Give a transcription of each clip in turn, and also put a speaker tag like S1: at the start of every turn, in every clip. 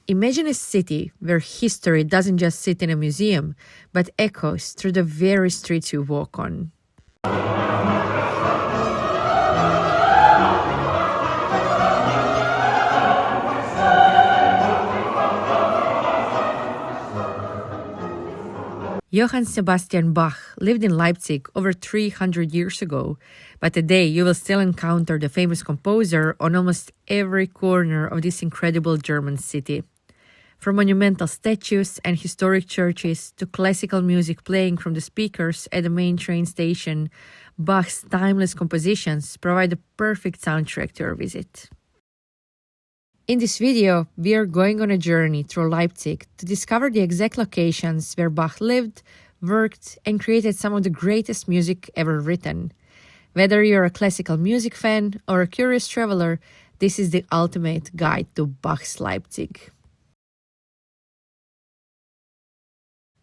S1: Imagine a city where history doesn't just sit in a museum, but echoes through the very streets you walk on. Johann Sebastian Bach lived in Leipzig over 300 years ago, but today you will still encounter the famous composer on almost every corner of this incredible German city. From monumental statues and historic churches to classical music playing from the speakers at the main train station, Bach's timeless compositions provide a perfect soundtrack to your visit. In this video, we are going on a journey through Leipzig to discover the exact locations where Bach lived, worked, and created some of the greatest music ever written. Whether you're a classical music fan or a curious traveler, this is the ultimate guide to Bach's Leipzig.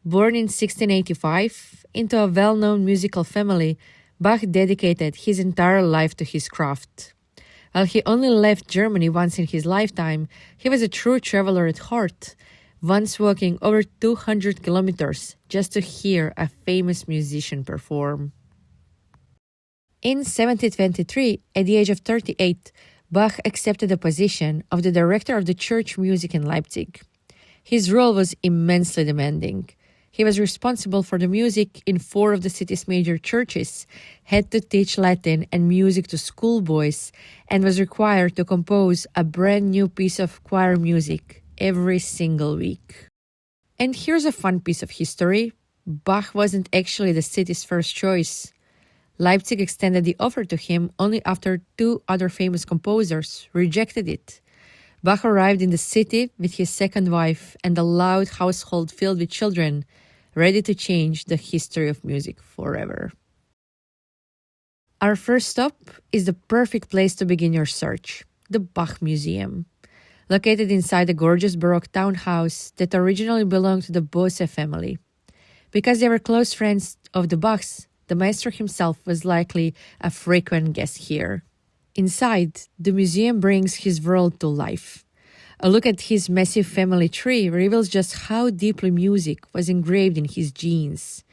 S1: Born in 1685 into a well-known musical family, Bach dedicated his entire life to his craft. While he only left Germany once in his lifetime, he was a true traveler at heart, once walking over 200 kilometers just to hear a famous musician perform. In 1723, at the age of 38, Bach accepted the position of the director of the church music in Leipzig. His role was immensely demanding. He was responsible for the music in 4 of the city's major churches, had to teach Latin and music to schoolboys, and was required to compose a brand new piece of choir music every single week. And here's a fun piece of history. Bach wasn't actually the city's first choice. Leipzig extended the offer to him only after 2 other famous composers rejected it. Bach arrived in the city with his second wife and a loud household filled with children, ready to change the history of music forever. Our first stop is the perfect place to begin your search, the Bach Museum. Located inside a gorgeous Baroque townhouse that originally belonged to the Bose family. Because they were close friends of the Bachs, the maestro himself was likely a frequent guest here. Inside, the museum brings his world to life. A look at his massive family tree reveals just how deeply music was engraved in his genes.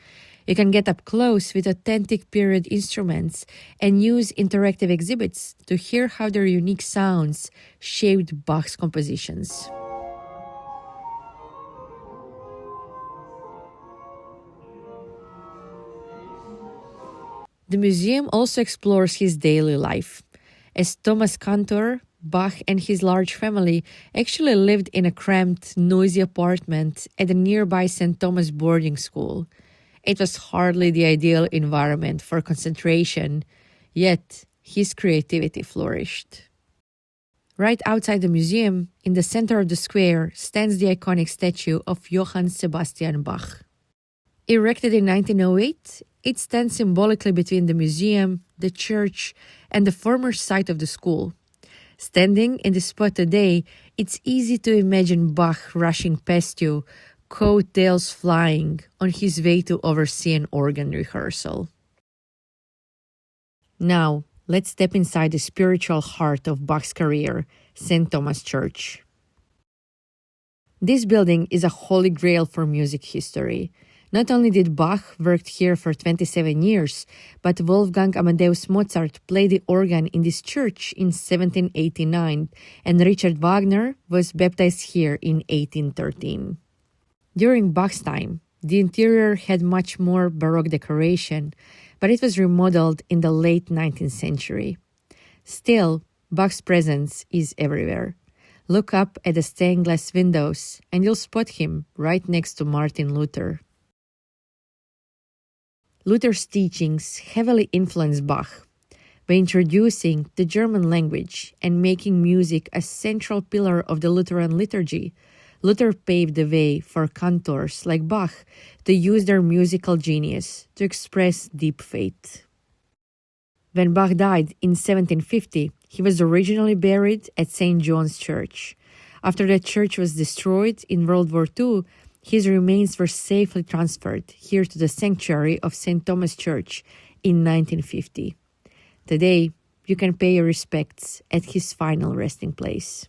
S1: You can get up close with authentic period instruments and use interactive exhibits to hear how their unique sounds shaped Bach's compositions. The museum also explores his daily life. As Thomas Cantor, Bach and his large family actually lived in a cramped, noisy apartment at a nearby St. Thomas boarding school. It was hardly the ideal environment for concentration, yet his creativity flourished. Right outside the museum, in the center of the square, stands the iconic statue of Johann Sebastian Bach. Erected in 1908, it stands symbolically between the museum, the church, and the former site of the school. Standing in the spot today, it's easy to imagine Bach rushing past you, coattails flying, on his way to oversee an organ rehearsal. Now, let's step inside the spiritual heart of Bach's career, St. Thomas Church. This building is a holy grail for music history. Not only did Bach work here for 27 years, but Wolfgang Amadeus Mozart played the organ in this church in 1789, and Richard Wagner was baptized here in 1813. During Bach's time, the interior had much more Baroque decoration, but it was remodeled in the late 19th century. Still, Bach's presence is everywhere. Look up at the stained glass windows, and you'll spot him right next to Martin Luther. Luther's teachings heavily influenced Bach. By introducing the German language and making music a central pillar of the Lutheran liturgy, Luther paved the way for cantors like Bach to use their musical genius to express deep faith. When Bach died in 1750, he was originally buried at St. John's Church. After the church was destroyed in World War II, his remains were safely transferred here to the sanctuary of St. Thomas Church in 1950. Today, you can pay your respects at his final resting place.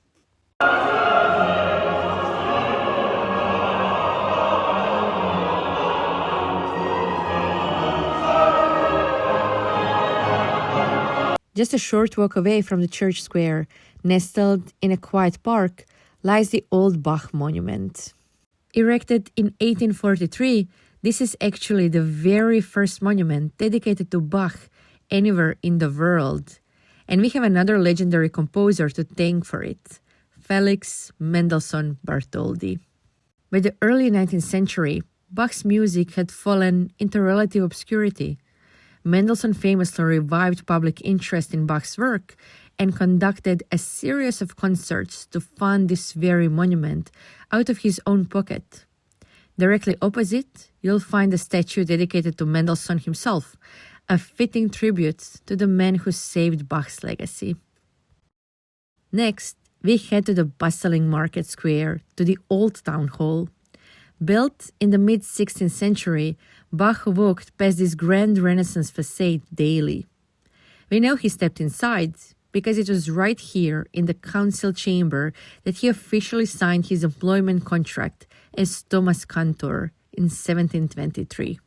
S1: Just a short walk away from the church square, nestled in a quiet park, lies the old Bach monument. Erected in 1843, this is actually the very first monument dedicated to Bach anywhere in the world. And we have another legendary composer to thank for it, Felix Mendelssohn Bartholdy. By the early 19th century, Bach's music had fallen into relative obscurity. Mendelssohn famously revived public interest in Bach's work and conducted a series of concerts to fund this very monument out of his own pocket. Directly opposite, you'll find a statue dedicated to Mendelssohn himself, a fitting tribute to the man who saved Bach's legacy. Next, we head to the bustling market square, to the Old Town Hall. Built in the mid-16th century, Bach walked past this grand Renaissance facade daily. We know he stepped inside because it was right here in the council chamber that he officially signed his employment contract as Thomas Cantor in 1723.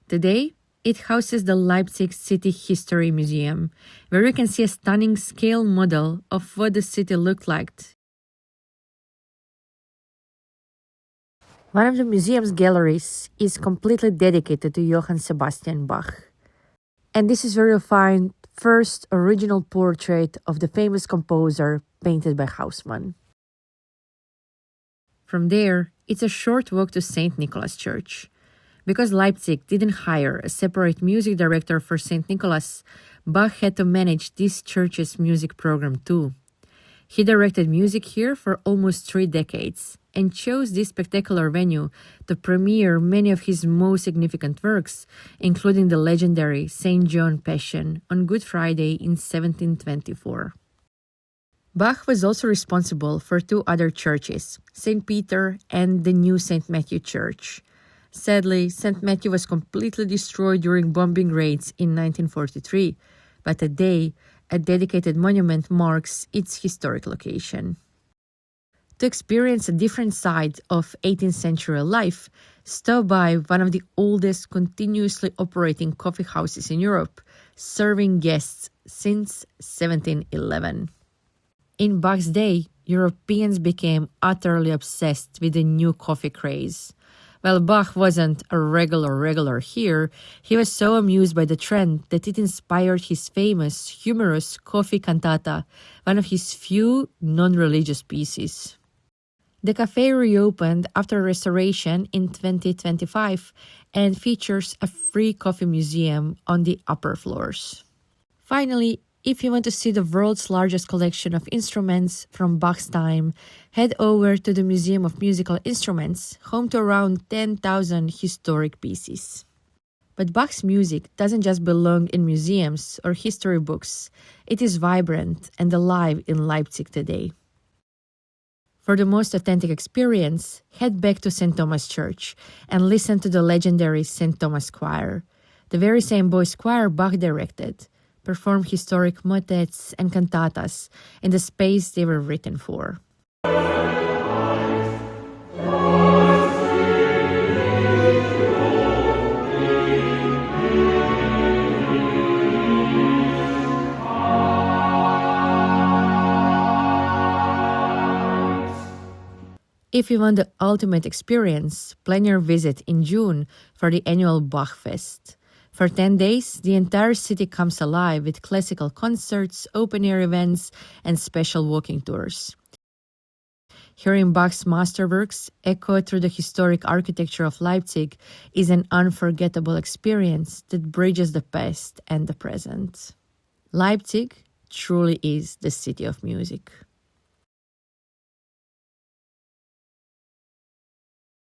S1: Today, it houses the Leipzig City History Museum, where you can see a stunning scale model of what the city looked like. One of the museum's galleries is completely dedicated to Johann Sebastian Bach. And this is where you'll find first original portrait of the famous composer painted by Haussmann. From there, it's a short walk to St. Nicholas Church. Because Leipzig didn't hire a separate music director for St. Nicholas, Bach had to manage this church's music program too. He directed music here for almost 3 decades and chose this spectacular venue to premiere many of his most significant works, including the legendary St. John Passion on Good Friday in 1724. Bach was also responsible for 2 other churches, St. Peter and the new St. Matthew Church. Sadly, St. Matthew was completely destroyed during bombing raids in 1943, but today, a dedicated monument marks its historic location. To experience a different side of 18th century life, stop by one of the oldest continuously operating coffee houses in Europe, serving guests since 1711. In Bach's day, Europeans became utterly obsessed with the new coffee craze. While Bach wasn't a regular here, he was so amused by the trend that it inspired his famous, humorous coffee cantata, one of his few non-religious pieces. The cafe reopened after restoration in 2025 and features a free coffee museum on the upper floors. Finally, if you want to see the world's largest collection of instruments from Bach's time, head over to the Museum of Musical Instruments, home to around 10,000 historic pieces. But Bach's music doesn't just belong in museums or history books. It is vibrant and alive in Leipzig today. For the most authentic experience, head back to St. Thomas Church and listen to the legendary St. Thomas Choir, the very same boys' choir Bach directed, perform historic motets and cantatas in the space they were written for. If you want the ultimate experience, plan your visit in June for the annual Bach Fest. For 10 days, the entire city comes alive with classical concerts, open-air events, and special walking tours. Hearing Bach's masterworks echoed through the historic architecture of Leipzig is an unforgettable experience that bridges the past and the present. Leipzig truly is the city of music.